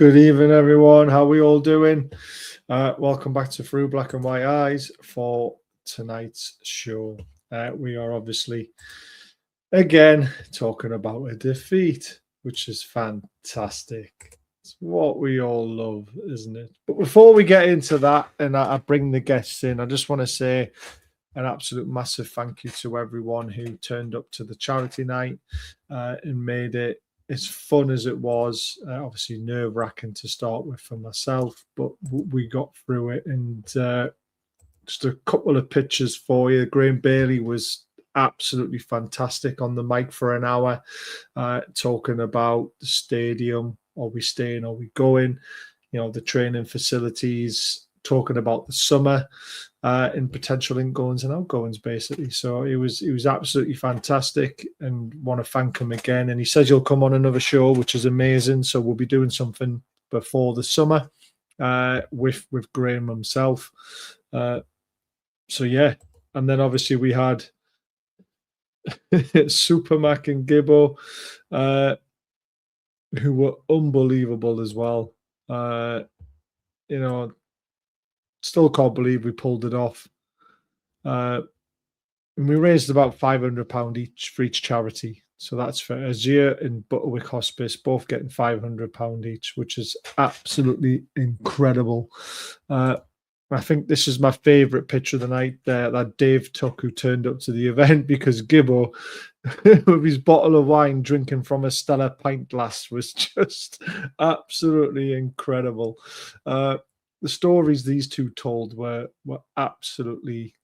Good evening, everyone. How are we all doing? Welcome back to Through Black and White Eyes for tonight's show. We are obviously, again, talking about a defeat, which is fantastic. It's what we all love, isn't it? But before we get into that and I bring the guests in, I just want to say an absolute massive thank you to everyone who turned up to the charity night and made it as fun as it was. Obviously nerve-wracking to start with for myself, but we got through it. And just a couple of pictures for you. Graham Bailey was absolutely fantastic on the mic for an hour, talking about the stadium. Are we staying? Are we going? You know, the training facilities, talking about the summer and potential ingoings and outgoings, basically. So it was absolutely fantastic, and want to thank him again. And he says he'll come on another show, which is amazing. So we'll be doing something before the summer with Graham himself. So yeah, and then obviously we had Supermac and Gibbo, who were unbelievable as well. You know, still can't believe we pulled it off. And we raised about £500 each for each charity. So that's for Azir and Butterwick Hospice, both getting £500 each, which is absolutely incredible. I think this is my favourite picture of the night there that Dave took, who turned up to the event, because Gibbo, with his bottle of wine, drinking from a Stella pint glass, was just absolutely incredible. The stories these two told were absolutely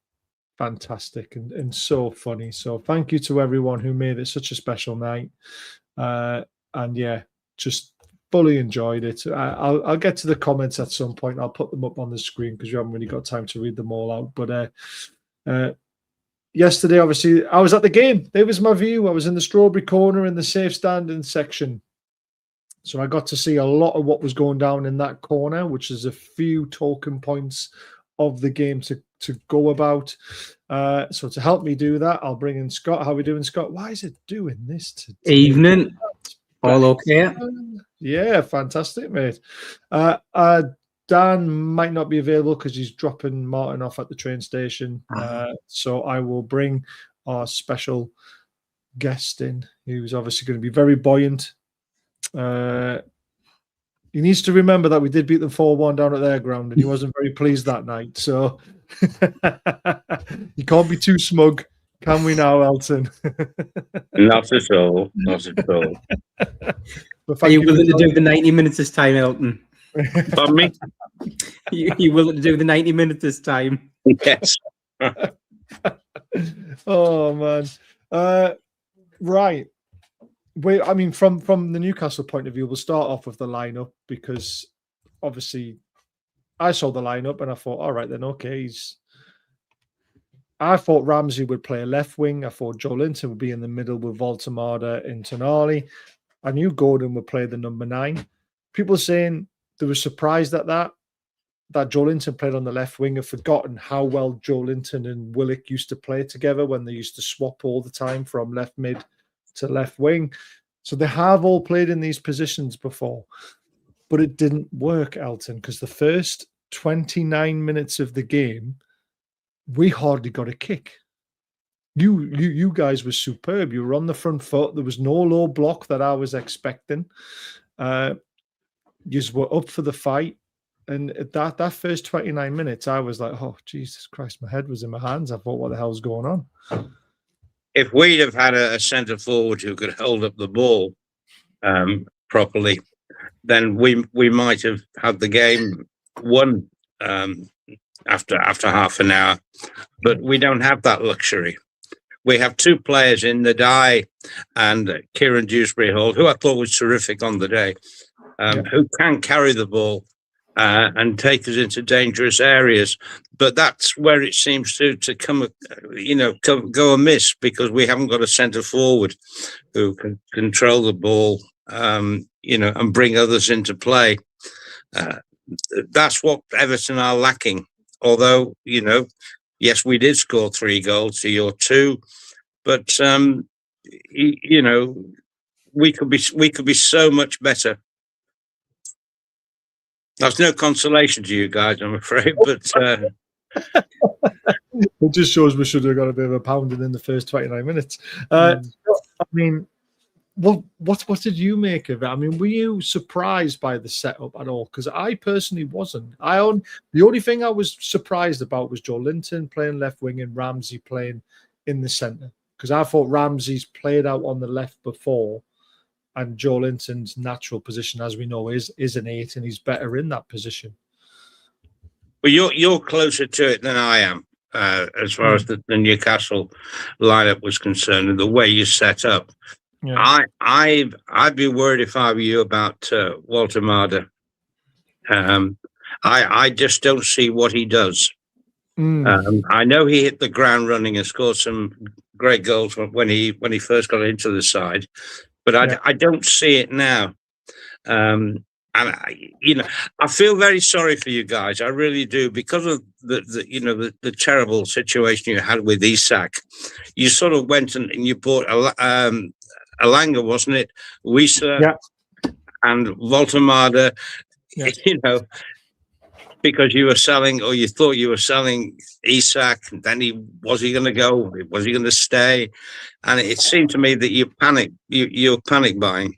fantastic and so funny. So thank you to everyone who made it such a special night. And yeah, just fully enjoyed it. I'll get to the comments at some point. I'll put them up on the screen because you haven't really got time to read them all out. But yesterday, obviously, I was at the game. There was my view. I was in the strawberry corner in the safe standing section. So I got to see a lot of what was going down in that corner, which is a few talking points of the game to go about. So to help me do that, I'll bring in Scott. How are we doing, Scott? Why is it doing this today? Evening. All okay? Yeah, fantastic, mate. Dan might not be available because he's dropping Martin off at the train station. So I will bring our special guest in, who's obviously going to be very buoyant. He needs to remember that we did beat them 4-1 down at their ground, and he wasn't very pleased that night. So you can't be too smug, can we now, Elton? Not at all. Not at all. Are you willing to do the 90 minutes this time, Elton? Pardon me? You willing to do the 90 minutes this time? Yes. Oh, man. Right. Wait, I mean, from the Newcastle point of view, we'll start off with the lineup, because obviously I saw the lineup and I thought, all right, then, okay. I thought Ramsey would play a left wing. I thought Joe Linton would be in the middle with Voltemada and Tonali. I knew Gordon would play the number 9. People saying they were surprised at that Joe Linton played on the left wing, have forgotten how well Joe Linton and Willock used to play together when they used to swap all the time from left mid to left wing. So they have all played in these positions before, but it didn't work, Elton, because the first 29 minutes of the game, we hardly got a kick. You guys were superb. You were on the front foot. There was no low block that I was expecting. You were up for the fight. And that first 29 minutes, I was like, oh, Jesus Christ, my head was in my hands. I thought, what the hell's going on? If we'd have had a centre forward who could hold up the ball properly, then we might have had the game won after half an hour. But we don't have that luxury. We have 2 players in Nadai and Kieran Dewsbury Hall, who I thought was terrific on the day, who can carry the ball and take us into dangerous areas. But that's where it seems to come, go amiss, because we haven't got a centre forward who can control the ball, and bring others into play. That's what Everton are lacking. Although, yes, we did score 3 goals to your 2, but we could be so much better. That's no consolation to you guys, I'm afraid. But it just shows we should have got a bit of a pounding in the first 29 minutes. I mean, well, what did you make of it? I mean, were you surprised by the setup at all? Because I personally wasn't. The only thing I was surprised about was Joe Linton playing left wing and Ramsey playing in the centre. Because I thought Ramsey's played out on the left before, and Joe Linton's natural position, as we know, is an 8, and he's better in that position. Well, you're closer to it than I am, as far as the Newcastle lineup was concerned and the way you set up. Yeah. I'd be worried if I were you about Walter Marder. I just don't see what he does. I know he hit the ground running and scored some great goals when he first got into the side, but I don't see it now. And I feel very sorry for you guys. I really do, because of the terrible situation you had with Isak. You sort of went and you bought Alanga, wasn't it? Wisa and Voltemade, because you were selling, or you thought you were selling Isak. Then was he going to go? Was he going to stay? And it seemed to me that you were panic buying.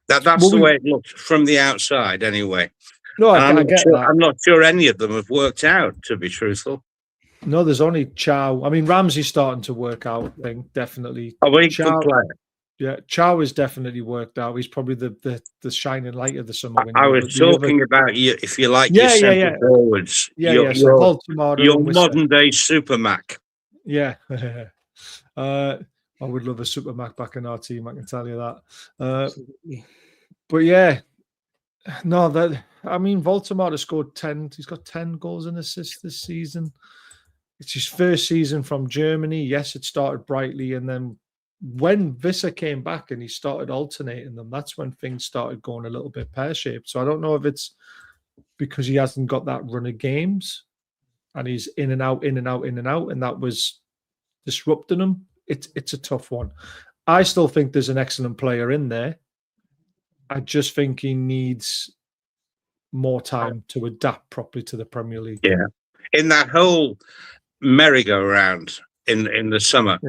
That's the way it looked from the outside, anyway. No, I get that. I'm not sure any of them have worked out, to be truthful. No, there's only Chow. I mean, Ramsey's starting to work out, I think, definitely. Oh, well, he's a good player. Yeah, Chow is definitely worked out. He's probably the shining light of the summer window. I was talking about you, if you like, your centre forwards. Your modern day Super Mac. Yeah. I would love a Super Mac back in our team, I can tell you that. But yeah, no, Voltemade scored 10. He's got 10 goals and assists this season. It's his first season from Germany. Yes, it started brightly, and then when Visser came back and he started alternating them, that's when things started going a little bit pear-shaped. So I don't know if it's because he hasn't got that run of games and he's in and out, and that was disrupting him. It's a tough one. I still think there's an excellent player in there. I just think he needs more time to adapt properly to the Premier League. Yeah. In that whole merry-go-round in the summer,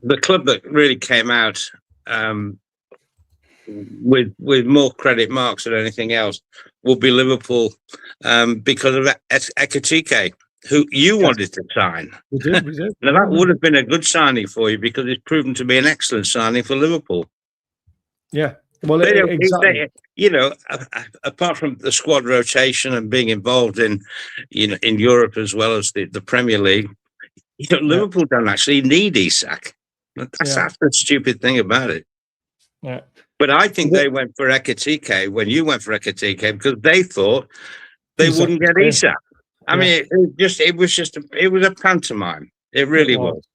the club that really came out with more credit marks than anything else will be Liverpool, because of Ekitike, who you wanted to sign. We did. Now, that would have been a good signing for you, because it's proven to be an excellent signing for Liverpool. Yeah. Well, exactly. Apart from the squad rotation and being involved in Europe as well as the Premier League, Liverpool don't actually need Isak. That's the stupid thing about it. Yeah. But I think they went for Ekitike when you went for Ekitike, because they thought they wouldn't get Isak. I mean, it was a pantomime. It really was.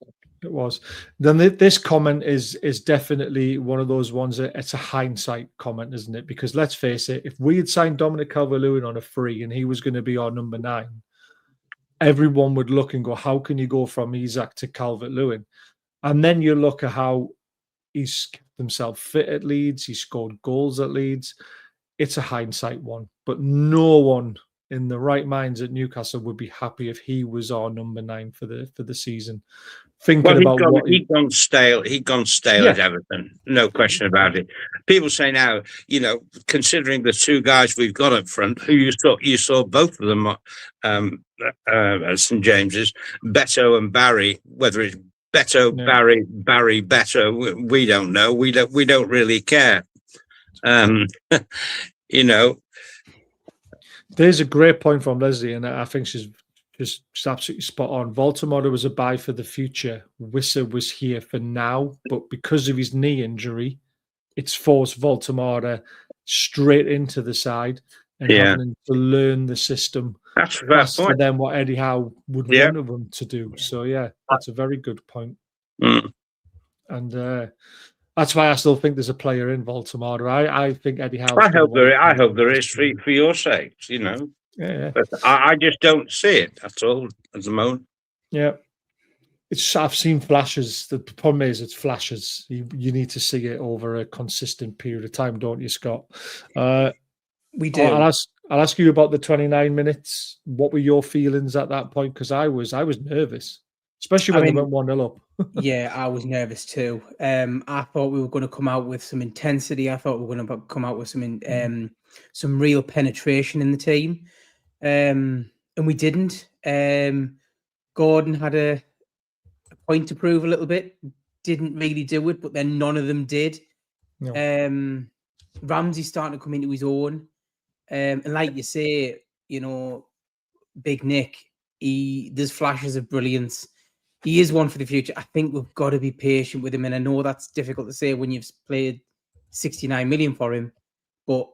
It was. Then this comment is definitely one of those ones that it's a hindsight comment, isn't it? Because let's face it, if we had signed Dominic Calvert-Lewin on a free and he was going to be our number 9, everyone would look and go, how can you go from Isak to Calvert-Lewin? And then you look at how he's kept himself fit at Leeds, he scored goals at Leeds. It's a hindsight one, but no one in the right minds at Newcastle would be happy if he was our number 9 for the season. He'd gone stale at Everton, no question about it. People say now, considering the 2 guys we've got up front, who you saw both of them at St James's, Beto and Barry. Whether it's Beto, Barry, Beto, we don't know. We don't really care. There's a great point from Leslie, and I think she's absolutely spot on. Voltemade was a buy for the future. Wissa was here for now, but because of his knee injury, it's forced Voltemade straight into the side and having to learn the system. That's faster than what Eddie Howe would want of him to do. So that's a very good point. And that's why I still think there's a player in Voltemade. I think Eddie Howe. I hope there is for your sakes, Yeah. But I just don't see it at all at the moment. Yeah. I've seen flashes. The problem is it's flashes. You need to see it over a consistent period of time, don't you, Scott? We do. I'll ask you about the 29 minutes. What were your feelings at that point? Because I was nervous, especially when they went 1-0 up. Yeah, I was nervous too. I thought we were going to come out with some intensity. I thought we were going to come out with some real penetration in the team, and we didn't. Gordon had a point to prove a little bit. Didn't really do it, but then none of them did. No. Ramsey starting to come into his own, and like you say, Big Nick. There's flashes of brilliance. He is one for the future. I think we've got to be patient with him. And I know that's difficult to say when you've played 69 million for him, but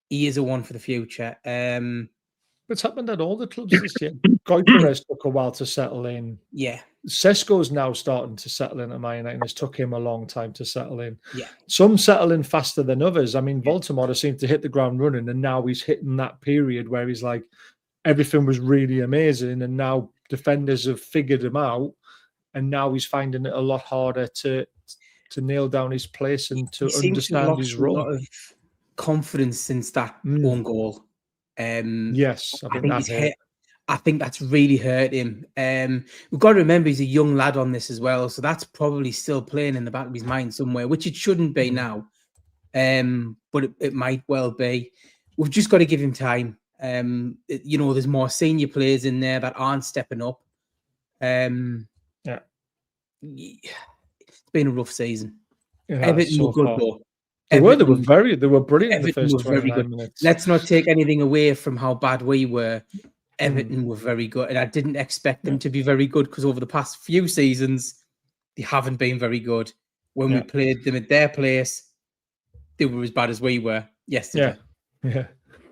he is a one for the future. It's happened at all the clubs this year. Goicoechea took a while to settle in. Yeah. Sesko's now starting to settle in at Man United, and it's took him a long time to settle in. Yeah. Some settle in faster than others. I mean, Voldemort seemed to hit the ground running, and now he's hitting that period where he's like, everything was really amazing, and now defenders have figured him out. And now he's finding it a lot harder to nail down his place and to understand his role. A lot of confidence since that own goal. Yes, I think that's really hurt him. We've got to remember he's a young lad on this as well, so that's probably still playing in the back of his mind somewhere, which it shouldn't be now, but it might well be. We've just got to give him time. There's more senior players in there that aren't stepping up. It's been a rough season. Everton were good though. They were brilliant in the first 29 minutes. Let's not take anything away from how bad we were. Everton were very good, and I didn't expect them to be very good because over the past few seasons they haven't been very good. When we played them at their place, they were as bad as we were yesterday.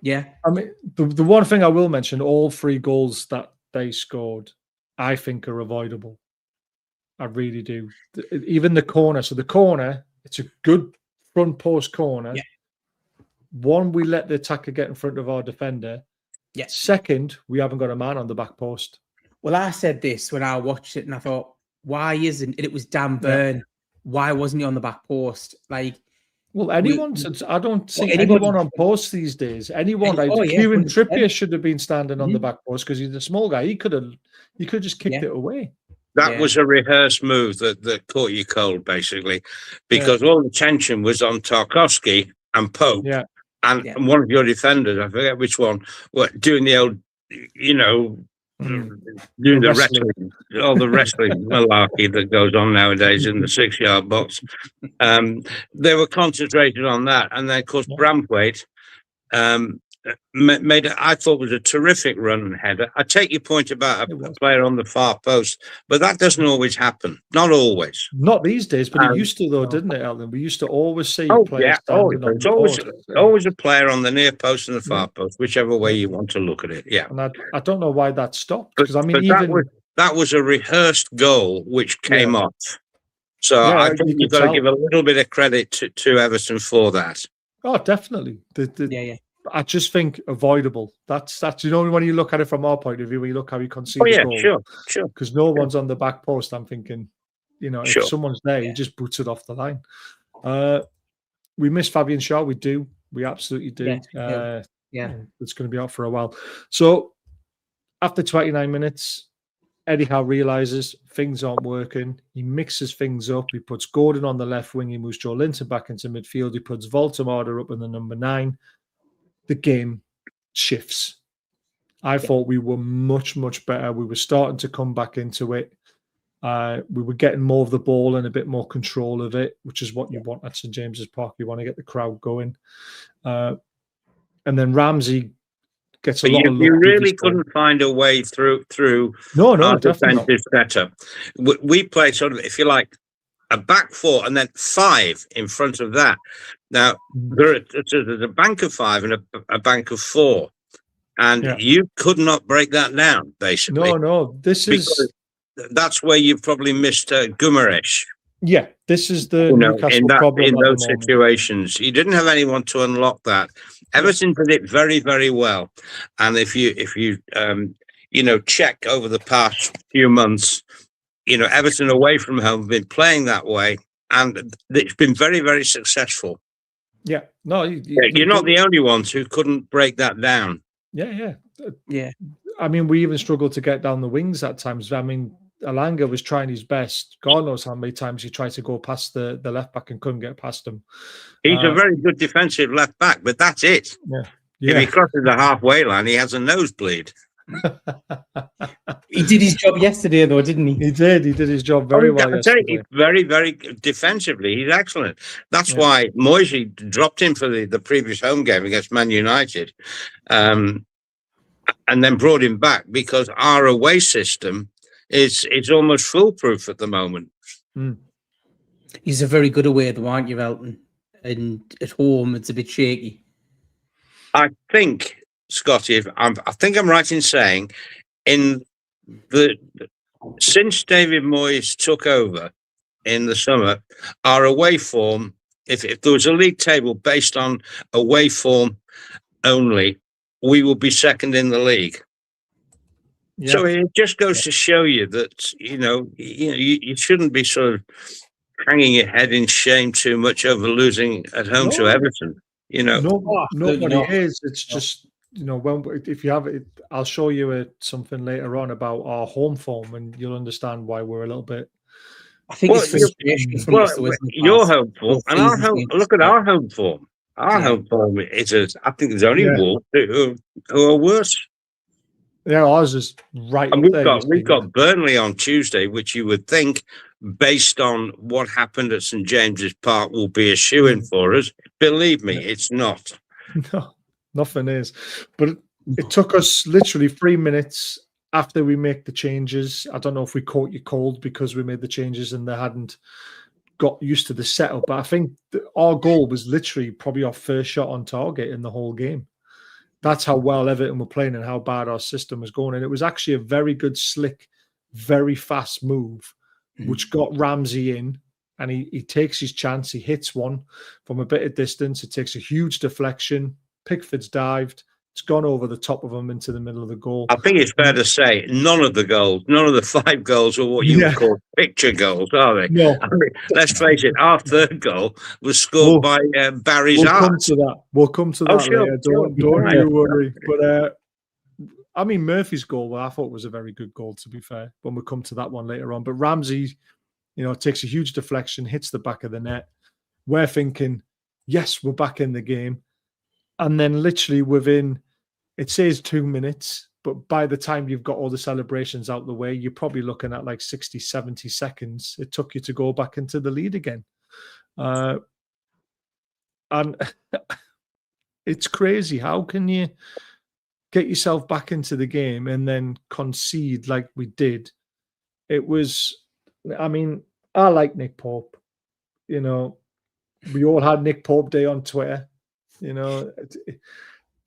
Yeah. I mean, the one thing I will mention, all 3 goals that they scored, I think are avoidable. I really do. Even the corner. So the corner, it's a good front post corner. Yeah. One, we let the attacker get in front of our defender. Yeah. Second, we haven't got a man on the back post. Well, I said this when I watched it, and I thought, why isn't it? It was Dan Burn. Yeah. Why wasn't he on the back post? I don't see anyone on post these days. Kieran Trippier should have been standing on the back post because he's a small guy. He could have just kicked it away. That was a rehearsed move that caught you cold, basically, because all the tension was on Tarkowski and Pope, and one of your defenders, I forget which one, doing the old, doing the wrestling, all the wrestling malarkey that goes on nowadays in the 6-yard box. They were concentrated on that, and then of course Branthwaite made I thought was a terrific run and header. I take your point about a player on the far post, but that doesn't always happen. Not always. Not these days, but it used to though, didn't it, Alan? We used to always see players standing on the post. Always a player on the near post and the far post, whichever way you want to look at it. Yeah, and I don't know why that stopped because that was a rehearsed goal which came off. So I think you've got to give a little bit of credit to Everton for that. Oh, definitely. I just think avoidable. That's when you look at it from our point of view, when you look how he conceded the goal. Sure. Because no one's on the back post. I'm thinking, if someone's there, he just boots it off the line. We miss Fabian Shaw. We do. We absolutely do. It's going to be out for a while. So after 29 minutes, Eddie Howe realizes things aren't working. He mixes things up. He puts Gordon on the left wing. He moves Joe Linton back into midfield. He puts Voldemort up in the number 9. The game shifts. I thought we were much, much better. We were starting to come back into it. We were getting more of the ball and a bit more control of it, which is what you want at St. James's Park. You want to get the crowd going. And then Ramsey gets a lot of luck. You really couldn't find a way through no, definitely better. We played sort of, if you like, a back 4 and then 5 in front of that. Now, there's a bank of 5 and a bank of 4. And you could not break that down, basically. No. That's where you probably missed Gumaresh. Yeah, this is the Newcastle problem. In those situations, you didn't have anyone to unlock that. Everton did it very, very well. And if you check over the past few months, Everton away from home have been playing that way, and it's been very, very successful. Yeah, no, You're not the only ones who couldn't break that down. Yeah. Yeah. I mean, we even struggled to get down the wings at times. I mean, Alanga was trying his best. God knows how many times he tried to go past the left back and couldn't get past him. He's a very good defensive left back, but that's it. If he crosses the halfway line, he has a nosebleed. He did his job yesterday, though, didn't he? He did his job very well yesterday. Very, very defensively. He's excellent. That's why Moisey dropped him for the previous home game against Man United, and then brought him back because our away system is almost foolproof at the moment. He's a very good away, though, aren't you, Elton? And at home, it's a bit shaky. I think, Scotty, I think I'm right in saying, since David Moyes took over in the summer, our away form, if there was a league table based on away form only, we will be second in the league. Yeah. So it just goes to show you that you shouldn't be sort of hanging your head in shame too much over losing at home to Everton. Nobody is. It's just if you have it, I'll show you something later on about our home form, and you'll understand why we're a little bit. I think it's frustration from us. Your home form and our home. Look at our home form. Our home form is. I think there's only Wolves who are worse. Yeah, ours is right. And we've got Burnley on Tuesday, which you would think, based on what happened at St James's Park, will be a shoo-in for us. Believe me, it's not. No, nothing is. But it took us literally 3 minutes after we make the changes. I don't know if we caught you cold because we made the changes and they hadn't got used to the setup. But I think our goal was literally probably our first shot on target in the whole game. That's how well Everton were playing and how bad our system was going. And it was actually a very good, slick, very fast move, which got Ramsey in. And he takes his chance. He hits one from a bit of distance. It takes a huge deflection. Pickford's dived. It's gone over the top of him into the middle of the goal. I think it's fair to say none of the 5 goals are what you would call picture goals, are they? No. I mean, let's face it, our third goal was scored by Barry's arse. We'll come to that later. Don't you worry. But I mean, Murphy's goal, I thought was a very good goal, to be fair, when we come to that one later on. But Ramsey, takes a huge deflection, hits the back of the net. We're thinking, yes, we're back in the game. And then literally within, it says 2 minutes, but by the time you've got all the celebrations out the way, you're probably looking at like 60, 70 seconds. It took you to go back into the lead again. And it's crazy. How can you get yourself back into the game and then concede like we did? It was, I mean, I like Nick Pope. We all had Nick Pope Day on Twitter.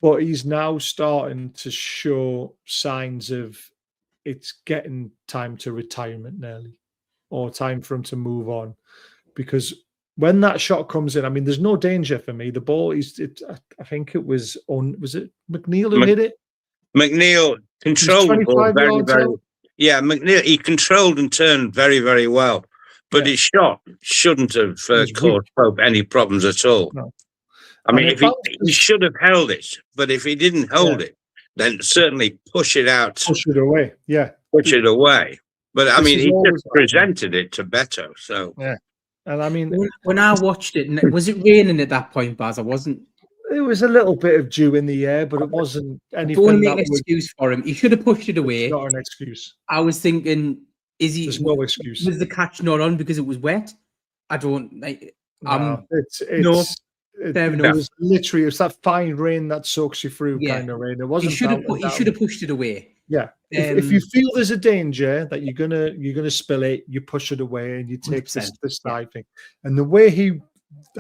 But he's now starting to show signs of it's getting time to retirement nearly, or time for him to move on. Because when that shot comes in, I mean, there's no danger for me. The ball I think it was it McNeil who hit it? McNeil controlled the ball very, very. Yeah, McNeil, he controlled and turned very, very well. But his shot shouldn't have caused Pope any problems at all. No. I mean, if he should have held it, but if he didn't hold it, then certainly push it out. Push it away, Push it away. But, I mean, he just presented it to Beto, so. Yeah, and I mean... When I watched it, was it raining at that point, Baz? It was a little bit of dew in the air, but it wasn't anything. Don't make an excuse for him. He should have pushed it away. It's not an excuse. I was thinking, There's no excuse. Was the catch not on because it was wet? I don't... It was literally, it's that fine rain that soaks you through kind of rain. It wasn't. He should have pushed it away. Yeah. If you feel there's a danger that you're gonna spill it, you push it away and you take the side thing. And the way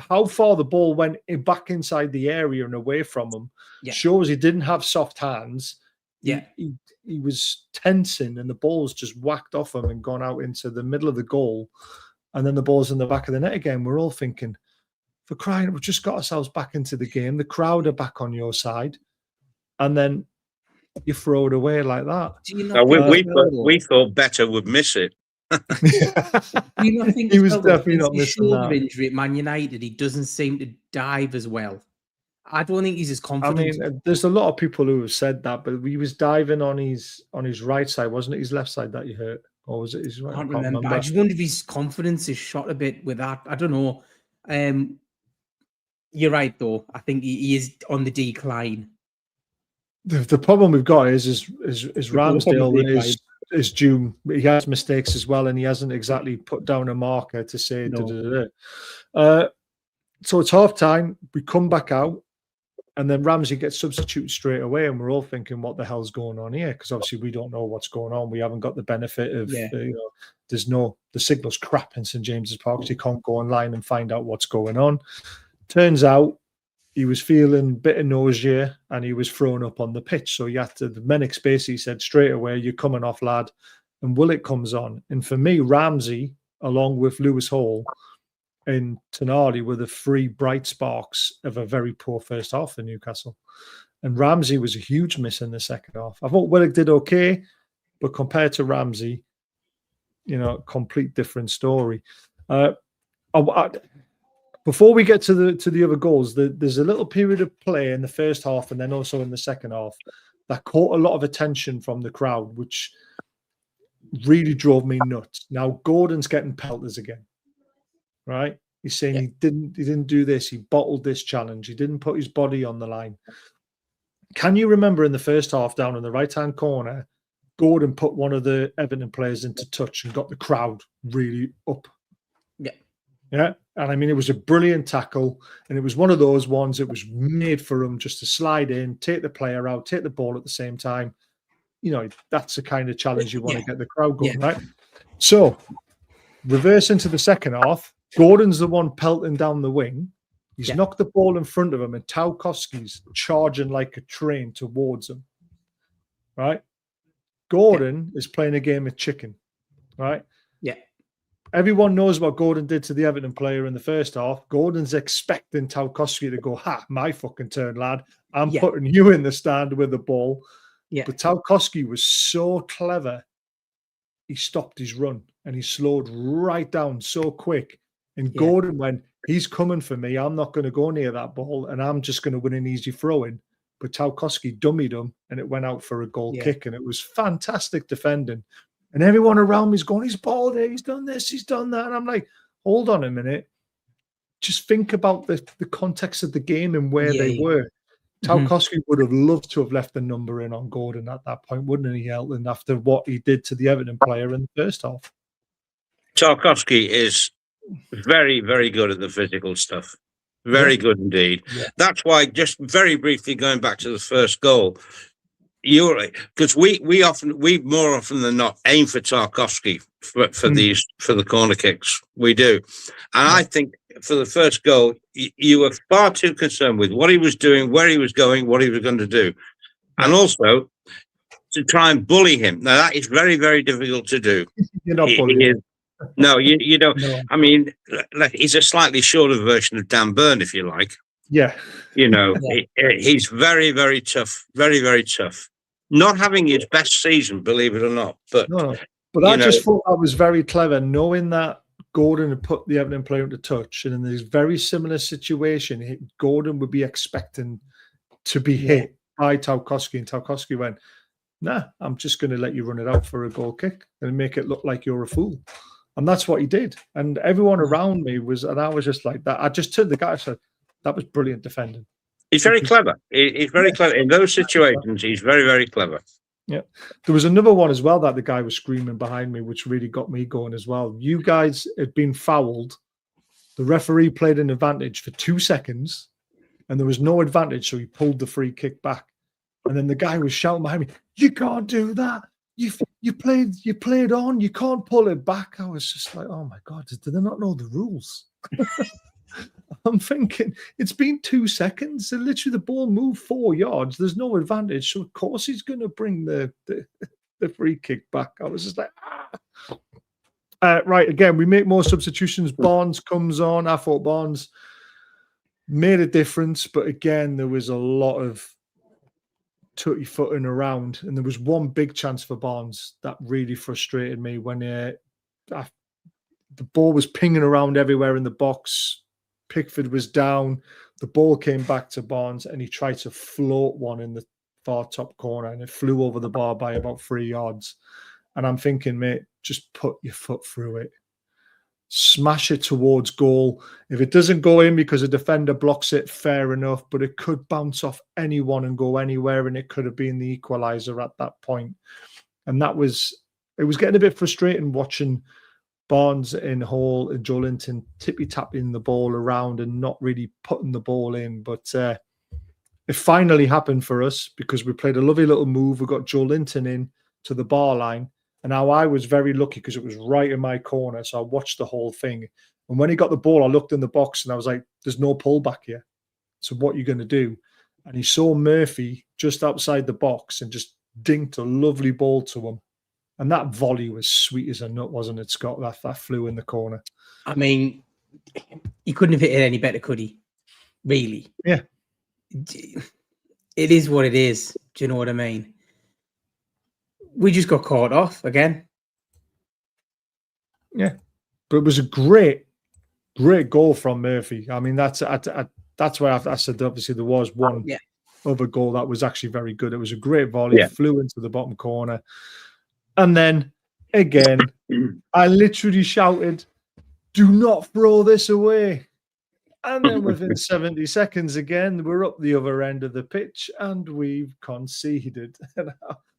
how far the ball went back inside the area and away from him shows he didn't have soft hands. Yeah. He was tensing and the ball's just whacked off him and gone out into the middle of the goal. And then the ball's in the back of the net again. We're all thinking, for crying, we've just got ourselves back into the game. The crowd are back on your side. And then you throw it away like that. We thought Beto would miss it. Do you not think He as was well, though, definitely since not his missing shoulder that. injury at Man United, he doesn't seem to dive as well. I don't think he's as I confident. mean, there's a lot of people who have said that, but he was diving on his right side, wasn't it? His left side that he hurt, or was it his right? I can't remember. I just wonder if his confidence is shot a bit with that. I don't know. You're right, though. I think he is on the decline. The problem we've got is We're both on the Ramsdale decline. is due. He has mistakes as well, and he hasn't exactly put down a marker to say. No. So it's half time. We come back out, and then Ramsey gets substituted straight away, and we're all thinking, "What the hell's going on here?" Because obviously we don't know what's going on. We haven't got the benefit of the signal's crap in St James's Park. So you can't go online and find out what's going on. Turns out he was feeling a bit of nausea and he was thrown up on the pitch. So you have to, the Menix basically said straight away, "You're coming off, lad." And Willett comes on. And for me, Ramsey, along with Lewis Hall and Tonali, were the three bright sparks of a very poor first half for Newcastle. And Ramsey was a huge miss in the second half. I thought Willett did okay, but compared to Ramsey, complete different story. Before we get to the other goals, there's a little period of play in the first half and then also in the second half that caught a lot of attention from the crowd, which really drove me nuts. Now Gordon's getting pelters again, right? He's saying he didn't do this. He bottled this challenge. He didn't put his body on the line. Can you remember in the first half down in the right-hand corner, Gordon put one of the Everton players into touch and got the crowd really up? Yeah. And I mean, it was a brilliant tackle. And it was one of those ones that was made for him just to slide in, take the player out, take the ball at the same time. That's the kind of challenge you want to get the crowd going, right? So, reverse into the second half. Gordon's the one pelting down the wing. He's knocked the ball in front of him, and Tarkowski's charging like a train towards him, right? Gordon is playing a game of chicken, right? Yeah. Everyone knows what Gordon did to the Everton player in the first half. Gordon's expecting Tarkowski to go, my fucking turn, lad. I'm putting you in the stand with the ball. Yeah. But Tarkowski was so clever. He stopped his run and he slowed right down so quick. And Gordon went, he's coming for me. I'm not going to go near that ball and I'm just going to win an easy throw-in. But Tarkowski dummied him and it went out for a goal kick. And it was fantastic defending. And everyone around me is going, he's balled it, he's done this, he's done that. And I'm like, hold on a minute. Just think about the context of the game and where they were. Tarkowski would have loved to have left the number in on Gordon at that point, wouldn't he, Elton, after what he did to the Everton player in the first half? Tarkowski is very, very good at the physical stuff. Very good indeed. Yeah. That's why, just very briefly going back to the first goal, you're right, because we more often than not aim for Tarkowski for the corner kicks. We do, and I think for the first goal, you were far too concerned with what he was doing, where he was going, what he was going to do, and also to try and bully him. Now that is very, very difficult to do. You're not bullying. No, you don't. No. I mean, he's a slightly shorter version of Dan Burn, if you like. Yeah. He's very, very tough. Very, very tough. Not having his best season, believe it or not. But I just thought that was very clever, knowing that Gordon had put the Everton player into touch, and in this very similar situation, Gordon would be expecting to be hit by Tarkowski, and Tarkowski went, "Nah, I'm just going to let you run it out for a goal kick and make it look like you're a fool." And that's what he did. And everyone around me and I was just like that. I just turned the guy and said, that was brilliant defending. He's very clever. He's very clever. In those situations, he's very, very clever. Yeah. There was another one as well that the guy was screaming behind me, which really got me going as well. You guys had been fouled. The referee played an advantage for 2 seconds, and there was no advantage, so he pulled the free kick back. And then the guy was shouting behind me, "You can't do that. You played on. You can't pull it back." I was just like, oh my God, did they not know the rules? I'm thinking, it's been 2 seconds. So literally the ball moved 4 yards. There's no advantage. So of course he's going to bring the free kick back. I was just like, right, again, we make more substitutions. Barnes comes on. I thought Barnes made a difference. But again, there was a lot of tutty-footing around. And there was one big chance for Barnes that really frustrated me when the ball was pinging around everywhere in the box. Pickford was down. The ball came back to Barnes, and he tried to float one in the far top corner, and it flew over the bar by about 3 yards. And I'm thinking, mate, just put your foot through it. Smash it towards goal. If it doesn't go in because a defender blocks it, fair enough, but it could bounce off anyone and go anywhere, and it could have been the equaliser at that point. And it was getting a bit frustrating watching Barnes in Hall and Joelinton tippy-tapping the ball around and not really putting the ball in. But it finally happened for us because we played a lovely little move. We got Joelinton in to the bar line. And now I was very lucky because it was right in my corner. So I watched the whole thing. And when he got the ball, I looked in the box and I was like, there's no pullback here. So what are you going to do? And he saw Murphy just outside the box and just dinked a lovely ball to him. And that volley was sweet as a nut, wasn't it, Scott? That flew in the corner. I mean, he couldn't have hit it any better, could he? Really? Yeah. It is what it is. Do you know what I mean? We just got caught off again. Yeah. But it was a great goal from Murphy. I mean, that's why I said obviously there was one other goal that was actually very good. It was a great volley, flew into the bottom corner. And then, again, I literally shouted, do not throw this away. And then within 70 seconds, again, we're up the other end of the pitch and we've conceded.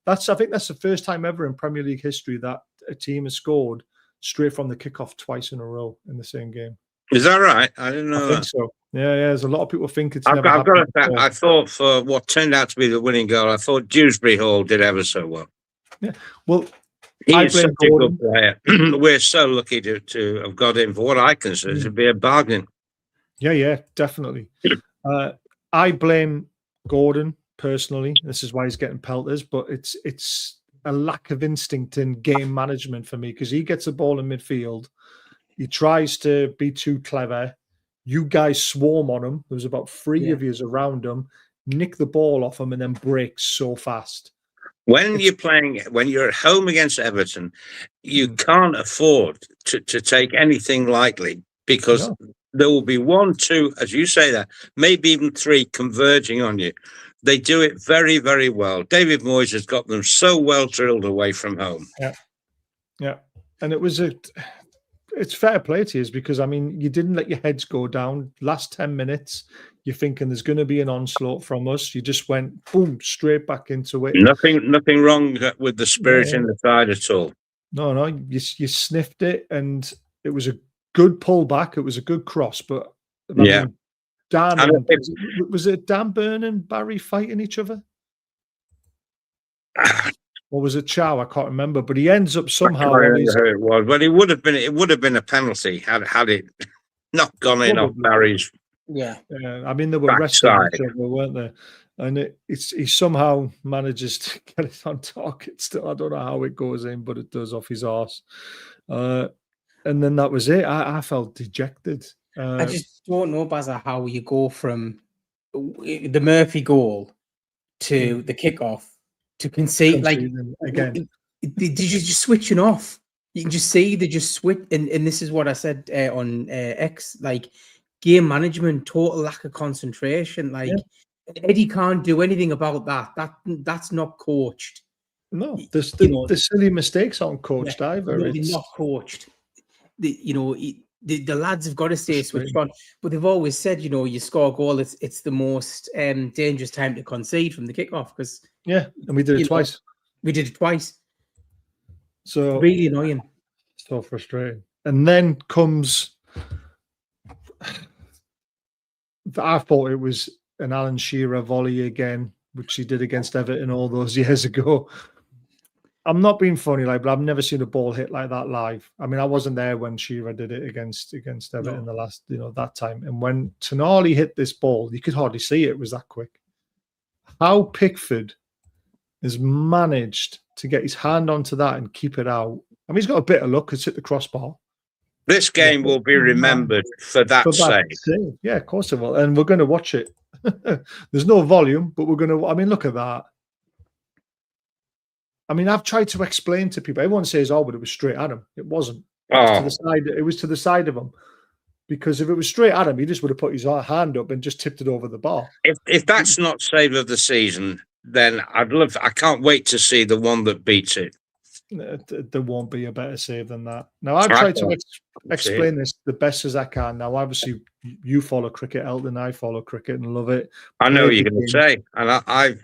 I think that's the first time ever in Premier League history that a team has scored straight from the kickoff twice in a row in the same game. Is that right? I didn't know I think so. Yeah, there's a lot of people think it's I've never got to happened say, I thought for what turned out to be the winning goal, I thought Dewsbury Hall did ever so well. Yeah, well, he's such a good player. We're so lucky to have got him for what I consider to be a bargain. Yeah, definitely. I blame Gordon personally. This is why he's getting pelters, but it's a lack of instinct in game management for me because he gets the ball in midfield. He tries to be too clever. You guys swarm on him. There was about 3 of you around him, nick the ball off him, and then break so fast. When you're at home against Everton, you can't afford to take anything lightly because there will be 1, 2, as you say that, maybe even 3 converging on you. They do it very, very well. David Moyes has got them so well drilled away from home. Yeah. And it's fair play to you because, I mean, you didn't let your heads go down. Last 10 minutes, you're thinking there's going to be an onslaught from us. You just went, boom, straight back into it. Nothing wrong with the spirit in the side at all. No, you sniffed it, and it was a good pullback. It was a good cross, but I mean, was it Dan Burn and Barry fighting each other? Or was it Chow? I can't remember, but he ends up somehow. It was, but it would have been a penalty had it not gone in off Barry's. Yeah. I mean, they were wrestling each other, weren't they? And he somehow manages to get it on target. Still, I don't know how it goes in, but it does off his arse. And then that was it. I felt dejected. I just don't know, Bazza, how you go from the Murphy goal to the kickoff to concede again. They're just switching off. You can just see they just switch. And this is what I said on X, like game management, total lack of concentration. Like Eddie can't do anything about that. That's not coached. No, the silly mistakes aren't coached either. No, they're not coached. The lads have got to stay switched on, but they've always said, you score a goal, it's the most dangerous time to concede from the kickoff because and we did it twice. We did it twice. So really annoying. So frustrating. And then comes, I thought it was an Alan Shearer volley again, which he did against Everton all those years ago. I'm not being funny, but I've never seen a ball hit like that live. I mean, I wasn't there when Shearer did it against Everton the last, that time. And when Tonali hit this ball, you could hardly see it. It was that quick. How Pickford has managed to get his hand onto that and keep it out. I mean, he's got a bit of luck. It's hit the crossbar. This game will be remembered for that sake. Yeah, of course it will. And we're going to watch it. There's no volume, but we're going to, I mean, look at that. I mean, I've tried to explain to people. Everyone says, but it was straight at him. It wasn't. To the side. It was to the side of him. Because if it was straight at him, he just would have put his hand up and just tipped it over the bar. If that's not save of the season, then I can't wait to see the one that beats it. There won't be a better save than that. Now, I've tried to explain this the best as I can. Now, obviously, you follow cricket, Elton. I follow cricket and love it. I know what you're going to say. And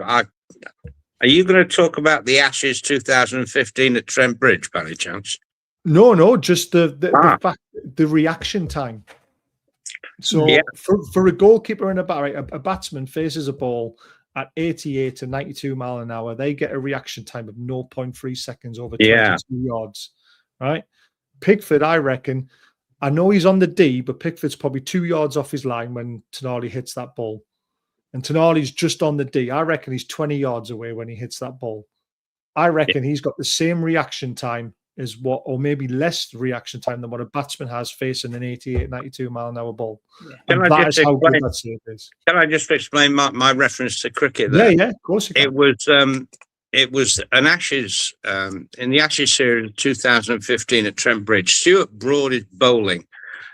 are you going to talk about the Ashes 2015 at Trent Bridge, by any chance? No, just the fact, the reaction time. So for a goalkeeper and a batsman faces a ball at 88 to 92 mile an hour, they get a reaction time of 0.3 seconds over 22 yards, right? Pickford, I reckon, I know he's on the D, but Pickford's probably 2 yards off his line when Tonali hits that ball. And Tonali's just on the D. I reckon he's 20 yards away when he hits that ball. I reckon he's got the same reaction time as or maybe less reaction time than what a batsman has facing an 88, 92 mile an hour ball. Can I just explain my reference to cricket there? Yeah, of course you can. It was an Ashes in the Ashes series 2015 at Trent Bridge. Stuart Broad is bowling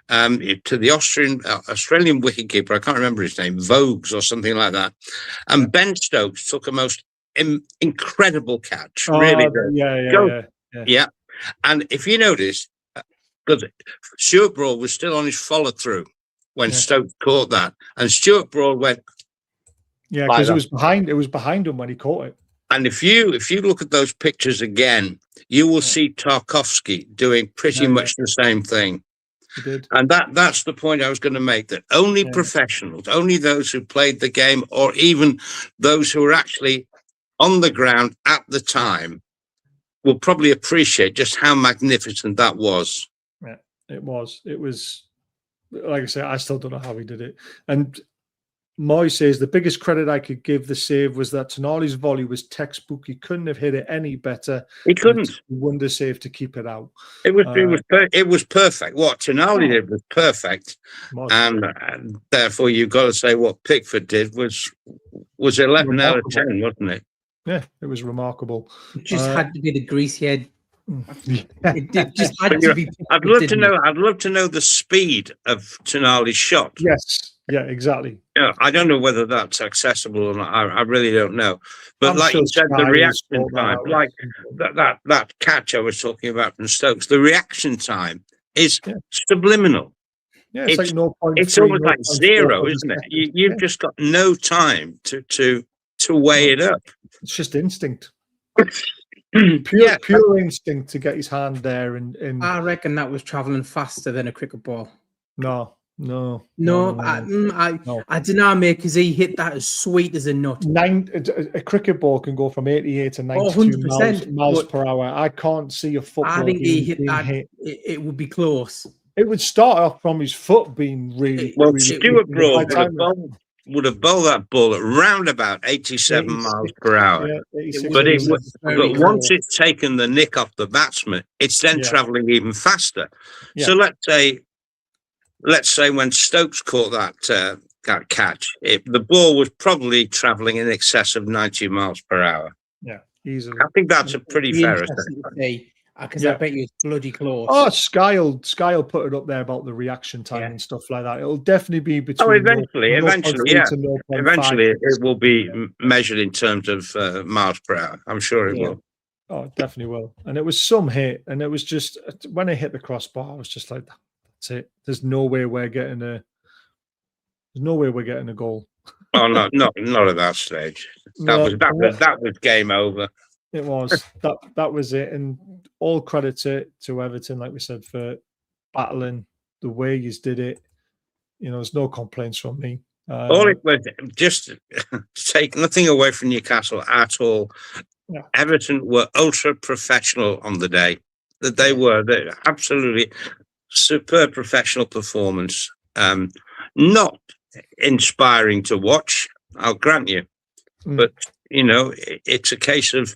to the Australian wicketkeeper. I can't remember his name, Vogues or something like that. And Ben Stokes took a most incredible catch. Really good. Yeah. And if you notice, because Stuart Broad was still on his follow through when Stokes caught that, and Stuart Broad went. Yeah, because it was behind him when he caught it. And if you look at those pictures again, you will see Tarkovsky doing pretty much the same thing. He did. And that's the point I was going to make, that only professionals, only those who played the game, or even those who were actually on the ground at the time, will probably appreciate just how magnificent that was. Yeah, it was. It was, like I say, I still don't know how he did it. And Moy says the biggest credit I could give the save was that Tonali's volley was textbook. He couldn't have hit it any better. He couldn't. Wonder save to keep it out. It was perfect. What Tonali did was perfect, and therefore you've got to say what Pickford did was 11 out of 10, wasn't it? Yeah, it was remarkable. It just had to be the greasy head. It just had to be. I'd love to know the speed of Tonali's shot. Yes. Yeah, exactly. I don't know whether that's accessible or not. I really don't know. But like you said, the reaction time, like that catch I was talking about from Stokes, the reaction time is subliminal. Yeah, it's like 0.3. It's almost like 0, isn't it? You've just got no time to weigh it up. It's just instinct. Pure instinct to get his hand there. And I reckon that was travelling faster than a cricket ball. No. I don't know, mate, because he hit that as sweet as a nut. A cricket ball can go from 88 to 92 miles per hour. I can't see a football. I think he hit that. It would be close. It would start off from his foot being really. Well, Stuart Broad would have bowled that ball at round about 87 miles per hour. Yeah, but once it's taken the nick off the batsman, it's then travelling even faster. Yeah. So let's say when Stokes caught that catch, the ball was probably travelling in excess of 90 miles per hour. Yeah, easily. I think that's a pretty fair assessment. Because I bet you it's bloody close. Oh, Sky will put it up there about the reaction time and stuff like that. It'll definitely be between. Oh, eventually, it will be measured in terms of miles per hour. I'm sure it will. Oh, it definitely will. And it was some hit, and it was just when it hit the crossbar, I was just like, "That's it. There's no way we're getting a goal." Oh no, not at that stage. That was game over. It was that was it, and all credit to Everton, like we said, for battling the way you did it. There's no complaints from me. All it was, just to take nothing away from Newcastle at all. Yeah. Everton were ultra professional on the day. That they're absolutely superb professional performance. Not inspiring to watch, I'll grant you, but it's a case of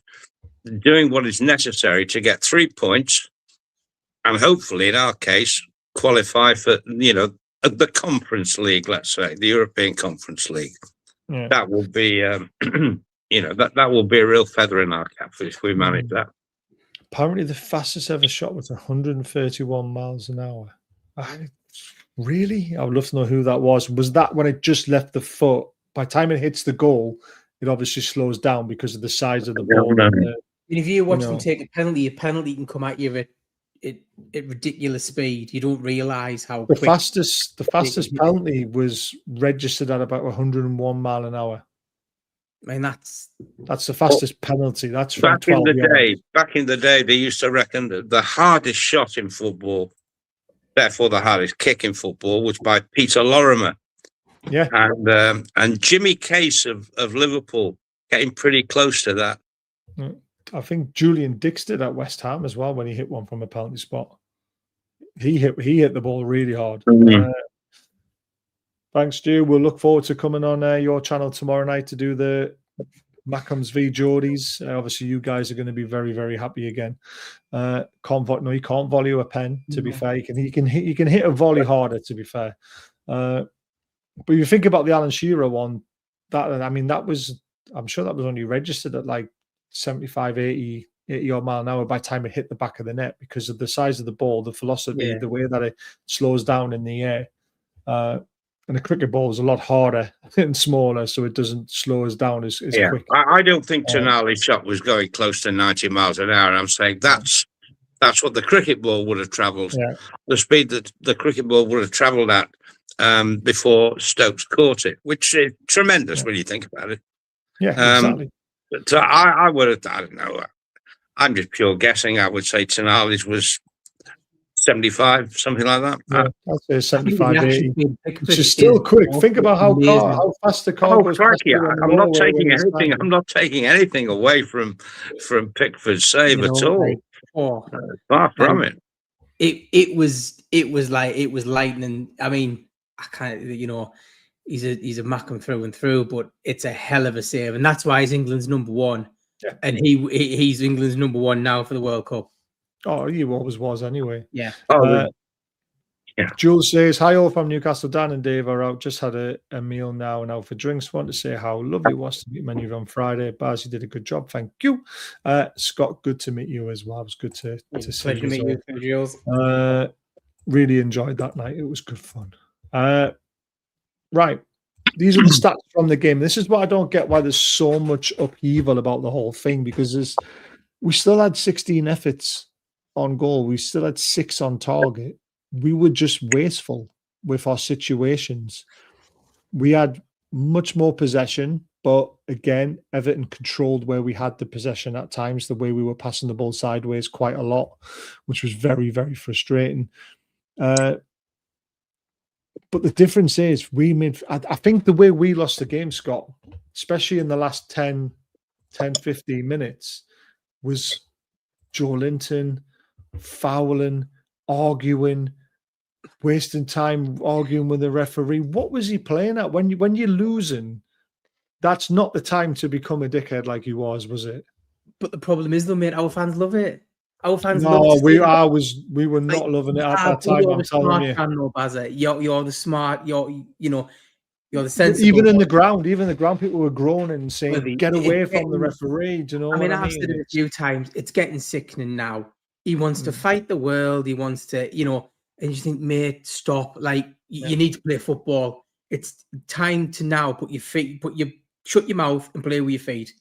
doing what is necessary to get 3 points, and hopefully, in our case, qualify for the Conference League. Let's say the European Conference League. Yeah. That will be, that will be a real feather in our cap if we manage that. Apparently, the fastest ever shot was 131 miles an hour. Really? I would love to know who that was. Was that when it just left the foot? By the time it hits the goal, it obviously slows down because of the size of the ball. And if you watch them take a penalty can come at you at ridiculous speed. You don't realise how the quick. fastest penalty was registered at about 101 mile an hour. I mean, that's the fastest penalty. That's from back in the day. Back in the day, they used to reckon that the hardest shot in football, therefore the hardest kick in football, was by Peter Lorimer. Yeah, and Jimmy Case of Liverpool getting pretty close to that. I think Julian Dix did at West Ham as well when he hit one from a penalty spot. He hit the ball really hard. Thanks, Stu. We'll look forward to coming on your channel tomorrow night to do the Mackhams v Geordies. Obviously, you guys are going to be very, very happy again. He can't volley you a pen. To be fair, he can hit a volley harder. To be fair, but you think about the Alan Shearer one. I'm sure that was only registered at like 75, 80 odd mile an hour by the time it hit the back of the net because of the size of the ball, the velocity, the way that it slows down in the air. And the cricket ball is a lot harder and smaller, so it doesn't slow us down as quick. I don't think Tonali's shot was going close to 90 miles an hour. I'm saying that's what the cricket ball would have travelled. Yeah. The speed that the cricket ball would have travelled at before Stokes caught it, which is tremendous when you think about it. Yeah, exactly. So I would have, I don't know. I'm just pure guessing. I would say Tonali's was 75, something like that. Yeah, I'd say 75, 80. Which is still quick. Think about how fast the car goes. I'm not taking anything. I'm not taking anything away from Pickford's save at all. Far from it. It was lightning. I mean, I can't. He's a Mackham through and through, but it's a hell of a save, and that's why he's England's number one. Yeah. And he's England's number one now for the World Cup. Oh, he always was anyway. Yeah. Jules says, hi all from Newcastle. Dan and Dave are out. Just had a meal now and out for drinks. Want to say how lovely it was to meet many of you on Friday. Baz, you did a good job. Thank you. Scott, good to meet you as well. It was good to see you. To meet you too, Jules. Really enjoyed that night. It was good fun. Right. These are the stats from the game. This is what I don't get, why there's so much upheaval about the whole thing, because we still had 16 efforts on goal. We still had 6 on target. We were just wasteful with our situations. We had much more possession, but again, Everton controlled where we had the possession at times, the way we were passing the ball sideways quite a lot, which was very, very frustrating. But the difference is I think the way we lost the game, Scott, especially in the last 10, 15 minutes, was Joe Linton fouling, arguing, wasting time arguing with the referee. What was he playing at? When you're losing, that's not the time to become a dickhead like he was it? But the problem is, though, mate, our fans love it. Our fans love it. We were not loving it at that time. I'm telling you. You're the smart. You're the sensible. Even in the ground, people were groaning and saying, "Get away from the referee." Do you know? I I've said it a few times. It's getting sickening now. He wants to fight the world. He wants to, and you think, mate, stop. Like, you need to play football. It's time to now put your feet, shut your mouth and play with your feet.